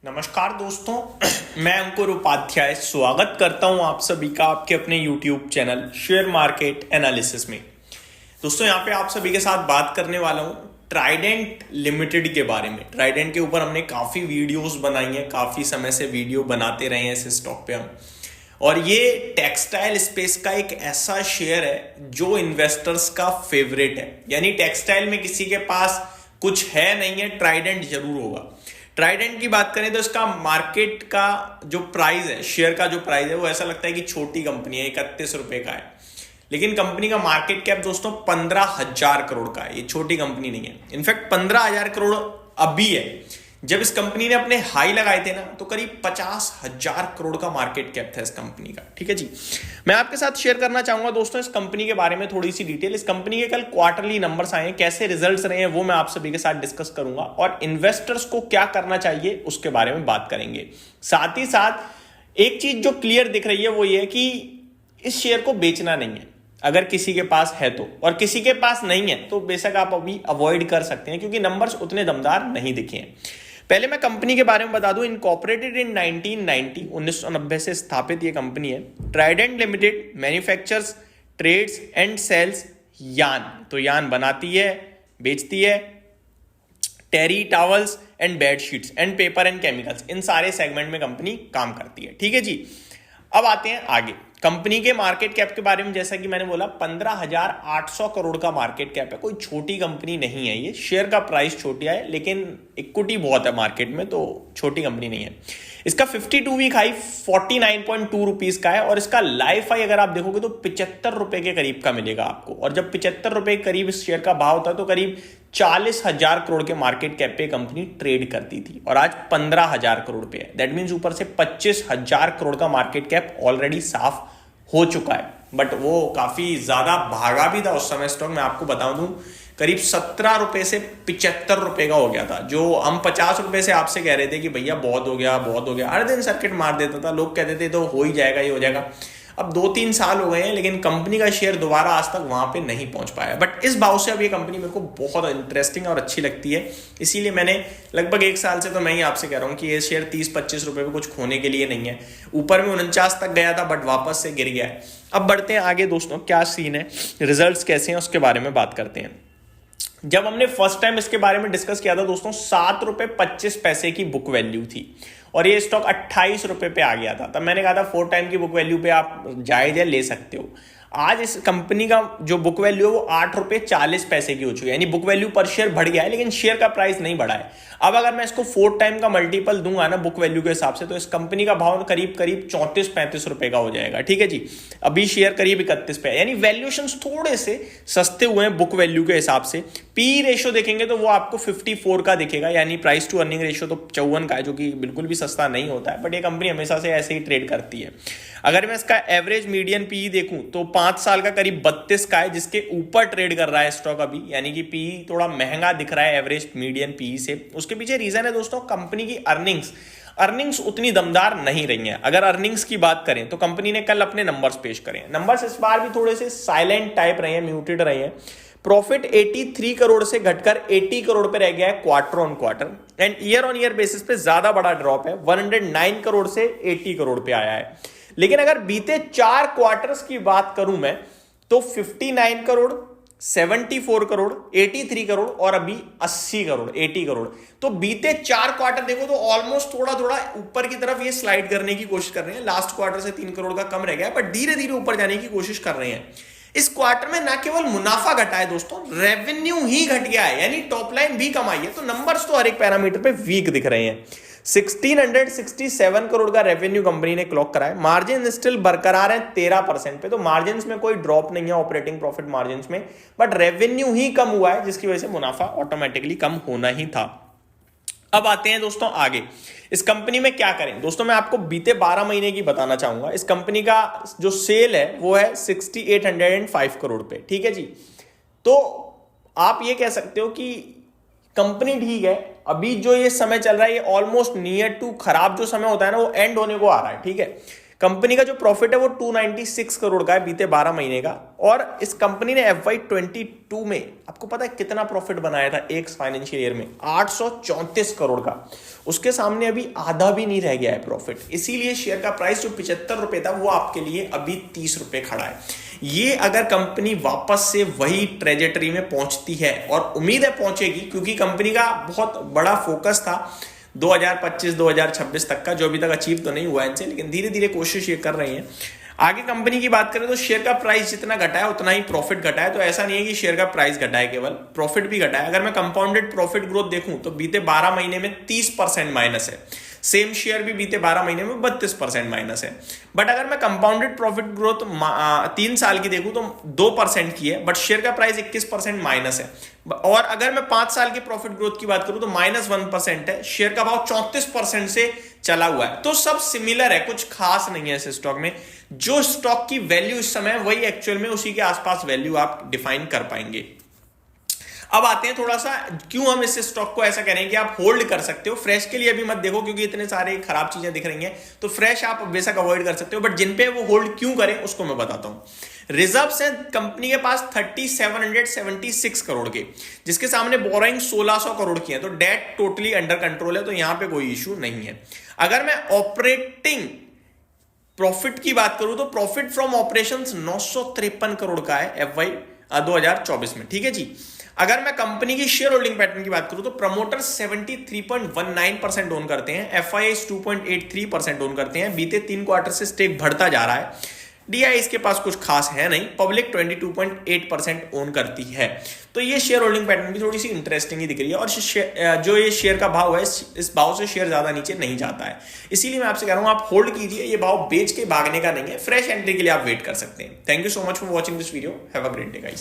नमस्कार दोस्तों, मैं अंकुर उपाध्याय स्वागत करता हूं आप सभी का आपके अपने YouTube channel share market analysis में। दोस्तों यहाँ पे आप सभी के साथ बात करने वाला हूं ट्राइडेंट लिमिटेड के बारे में। ट्राइडेंट के ऊपर हमने काफ़ी वीडियोस बनाई हैं, काफ़ी समय से वीडियो बनाते रहे हैं इस स्टॉक पे हम। और ये टेक्सटाइल स्पेस का एक ऐसा शेयर है जो इन्वेस्टर्स का फेवरेट है। यानी टेक्सटाइल में किसी के पास कुछ है नहीं है, ट्राइडेंट जरूर होगा। ट्राइडेंट की बात करें तो इसका मार्केट का जो प्राइस है, शेयर का जो प्राइस है, वो ऐसा लगता है कि छोटी कंपनी है, 31 रुपए का है। लेकिन कंपनी का मार्केट कैप दोस्तों 15,000 करोड़ का है। ये छोटी कंपनी नहीं है। इनफैक्ट 15,000 करोड़ अभी है। जब इस कंपनी ने अपने हाई लगाए थे ना, तो करीब 50,000 करोड़ का मार्केट कैप था इस कंपनी का। ठीक है जी, मैं आपके साथ शेयर करना चाहूंगा दोस्तों इस कंपनी के बारे में थोड़ी सी डिटेल। इस कंपनी के कल क्वार्टरली नंबर्स आए हैं, कैसे रिजल्ट्स रहे हैं वो मैं आप सभी के साथ डिस्कस करूंगा, और इन्वेस्टर्स को क्या करना चाहिए उसके बारे में बात करेंगे। साथ ही साथ एक चीज जो क्लियर दिख रही है वो ये है कि इस शेयर को बेचना नहीं है। अगर किसी के पास है तो, और किसी के पास नहीं है तो बेशक आप अभी अवॉइड कर सकते हैं, क्योंकि नंबर्स उतने दमदार नहीं दिखे हैं। पहले मैं कंपनी के बारे में बता दूं, इनकॉर्पोरेटेड इन 1990 से स्थापित ये कंपनी है। Trident Limited manufactures, trades and sells yarn. तो यान बनाती है, बेचती है, terry towels and bedsheets and paper and chemicals, इन सारे सेगमेंट में कंपनी काम करती है। ठीक है जी, अब आते हैं आगे। कंपनी के मार्केट कैप के बारे में, जैसा कि मैंने बोला 15,800 करोड़ का मार्केट कैप है। कोई छोटी कंपनी नहीं है ये। शेयर का प्राइस छोटा है लेकिन इक्विटी बहुत है मार्केट में, तो छोटी कंपनी नहीं है। इसका 52 वीक हाई 49.2 रुपीज का है, और इसका लाइफ हाई अगर आप देखोगे तो 75 रुपए के करीब का मिलेगा आपको। और जब 75 रुपए के करीब इस शेयर का भाव होता है तो करीब 40,000 करोड़ के मार्केट कैप पे कंपनी ट्रेड करती थी, और आज 15,000 करोड़ पे है। दैट मीन्स ऊपर से 25,000 करोड़ का मार्केट कैप ऑलरेडी साफ हो चुका है। बट वो काफी ज्यादा भागा भी था उस समय स्टॉक। मैं आपको बता दूं करीब 17 रुपए से 75 रुपए का हो गया था। जो हम 50 रुपए से आपसे कह रहे थे कि भैया बहुत हो गया, बहुत हो गया, हर दिन सर्किट मार देता था, लोग कहते थे तो हो ही जाएगा, ये हो जाएगा। अब 2-3 साल हो गए हैं, लेकिन कंपनी का शेयर दोबारा आज तक वहां पे नहीं पहुंच पाया। बट इस भाव से अब ये कंपनी मेरे को बहुत इंटरेस्टिंग और अच्छी लगती है, इसीलिए मैंने लगभग 1 साल से तो मैं ही आपसे कह रहा हूं कि ये शेयर 30-25 रुपए पे कुछ खोने के लिए नहीं है। ऊपर में 49 तक गया था बट वापस से गिर गया है। अब बढ़ते हैं आगे दोस्तों, क्या सीन है, रिजल्ट कैसे हैं उसके बारे में बात करते हैं। जब हमने फर्स्ट टाइम इसके बारे में डिस्कस किया था दोस्तों, 7.25 रुपए की बुक वैल्यू थी, और ये स्टॉक 28 रुपए पे आ गया था। तब मैंने कहा था 4 टाइम की बुक वैल्यू पे आप जायज है, ले सकते हो। आज इस कंपनी का जो बुक वैल्यू है वो 8.40 रुपए की हो चुकी है। यानी बुक वैल्यू पर शेयर बढ़ गया है, लेकिन शेयर का प्राइस नहीं बढ़ा है। अब अगर मैं इसको 4 टाइम का मल्टीपल दूंगा ना बुक वैल्यू के हिसाब से, तो इस कंपनी का भाव करीब 34-35 रुपए का हो जाएगा। ठीक है जी, अभी शेयर करीब 31 पे है। यानी वैल्यूएशन थोड़े से सस्ते हुए हैं बुक वैल्यू के हिसाब से। पी रेशो देखेंगे तो वो आपको 54 का दिखेगा, यानी प्राइस टू अर्निंग रेशो तो 54 का है, जो कि बिल्कुल भी सस्ता नहीं होता है। बट ये कंपनी हमेशा से ऐसे ही ट्रेड करती है। अगर मैं इसका एवरेज मीडियन पी देखूं तो 5 साल का करीब 32 का है, जिसके ऊपर ट्रेड कर रहा है स्टॉक अभी। यानी कि पी थोड़ा महंगा दिख रहा है एवरेज मीडियन पी से। उसके पीछे रीजन है दोस्तों, कंपनी की अर्निंग्स उतनी दमदार नहीं रही हैं। अगर अर्निंग्स की बात करें तो कंपनी ने कल अपने नंबर्स पेश करे हैं। नंबर्स इस बार भी थोड़े से साइलेंट टाइप रहे हैं, म्यूटेड रहे हैं। प्रॉफिट 83 करोड़ से घटकर 80 करोड़ पे रह गया है quarter on quarter, and year on year basis पे ज्यादा बड़ा ड्रॉप है, 109 करोड़ से 80 करोड़ पे आया है। लेकिन अगर बीते 4 क्वार्टर्स की बात करूं मैं, तो 59 करोड़, 74 करोड़, 83 करोड़ और अभी 80 करोड़, 80 करोड़। तो बीते 4 क्वार्टर देखो तो ऑलमोस्ट थोड़ा थोड़ा ऊपर की तरफ ये स्लाइड करने की कोशिश कर रहे हैं। लास्ट क्वार्टर से 3 करोड़ का कम रह गया है, बट धीरे धीरे ऊपर जाने की कोशिश कर रहे हैं। इस क्वार्टर में ना केवल मुनाफा घटा है दोस्तों, रेवेन्यू ही घट गया है, यानी टॉप लाइन भी कम आई है। तो नंबर्स तो हर एक पैरामीटर पे वीक दिख रहे हैं। 1667 करोड़ का रेवेन्यू कंपनी ने क्लॉक करा है। मार्जिन स्टिल बरकरार है 13% पे, तो मार्जिन में कोई ड्रॉप नहीं है ऑपरेटिंग प्रॉफिट मार्जिन में, बट रेवेन्यू ही कम हुआ है, जिसकी वजह से मुनाफा ऑटोमेटिकली कम होना ही था। अब आते हैं दोस्तों आगे, इस कंपनी में क्या करें। दोस्तों मैं आपको बीते 12 महीने की बताना चाहूंगा। इस कंपनी का जो सेल है वो है 6805 करोड़ पे। ठीक है जी, तो आप ये कह सकते हो कि कंपनी ठीक है। अभी जो ये समय चल रहा है ये ऑलमोस्ट नियर टू खराब जो समय होता है ना, वो एंड होने को आ रहा है। ठीक है, कंपनी का जो प्रॉफिट है वो 296 करोड़ का है बीते 12 महीने का। और इस कंपनी ने FY22 में आपको पता है कितना प्रॉफिट बनाया था एक फाइनेंशियल ईयर में? 834 करोड़ का। उसके सामने अभी आधा भी नहीं रह गया है प्रॉफिट। इसीलिए शेयर का प्राइस जो 75 रुपए था वो आपके लिए अभी 30 रुपए खड़ा है। ये अगर कंपनी वापस से वही ट्रेजेटरी में पहुंचती है, और उम्मीद है पहुंचेगी, क्योंकि कंपनी का बहुत बड़ा फोकस था 2025-2026 तक का, जो अभी तक अचीव तो नहीं हुआ इनसे, लेकिन धीरे धीरे कोशिश ये कर रही है। आगे कंपनी की बात करें तो शेयर का प्राइस जितना घटा है उतना ही प्रॉफिट घटा है। तो ऐसा नहीं है कि शेयर का प्राइस घटा है, केवल प्रॉफिट भी घटा है। अगर मैं कंपाउंडेड प्रॉफिट ग्रोथ देखूं तो बीते 12 महीने में 30% माइनस है। सेम शेयर भी बीते 12 महीने में 32% माइनस है। बट अगर मैं कंपाउंडेड प्रॉफिट ग्रोथ 3 साल की देखूं तो 2% की है, बट शेयर का प्राइस 21% माइनस है। और अगर मैं 5 साल की प्रॉफिट ग्रोथ की बात करूं तो -1% है। शेयर का भाव 34% से चला हुआ है। तो सब सिमिलर है, कुछ खास नहीं है इस स्टॉक में। जो स्टॉक की वैल्यू इस समय वही एक्चुअल में उसी के आसपास वैल्यू आप डिफाइन कर पाएंगे। अब आते हैं थोड़ा सा क्यों हम इस स्टॉक को ऐसा कह रहे हैं कि आप होल्ड कर सकते हो। फ्रेश के लिए अभी मत देखो क्योंकि इतने सारे खराब चीजें दिख रही हैं, तो फ्रेश आप बेशक अवॉइड कर सकते हो, बट जिन पे वो होल्ड क्यों करें उसको मैं बताता हूं। रिजर्व्स हैं कंपनी के पास 3776 करोड़ के, जिसके सामने बोरोइंग 1600 करोड़ की है। तो डेट टोटली अंडर कंट्रोल है, तो यहां पे कोई इशू नहीं है। अगर मैं ऑपरेटिंग प्रॉफिट की बात करूं तो प्रॉफिट फ्रॉम ऑपरेशंस 953 करोड़ का है FY 2024 में, ठीक है जी। अगर मैं कंपनी की शेयर होल्डिंग पैटर्न की बात करूं तो प्रमोटर 73.19% ओन करते हैं, FIIs 2.83% ओन करते हैं। बीते 3 क्वार्टर से स्टेक बढ़ता जा रहा है। DI इसके पास कुछ खास है नहीं। पब्लिक 22.8% ओन करती है। तो ये शेयर होल्डिंग पैटर्न भी थोड़ी सी इंटरेस्टिंग ही दिख रही है। और जो ये शेयर का भाव है, इस भाव से शेयर ज्यादा नीचे नहीं जाता है। इसीलिए मैं आपसे कह रहा हूं आप होल्ड कीजिए, ये भाव बेच के भागने का नहीं है। फ्रेश एंट्री के लिए आप वेट कर सकते हैं। Thank you so much for watching this video. Have a great day guys.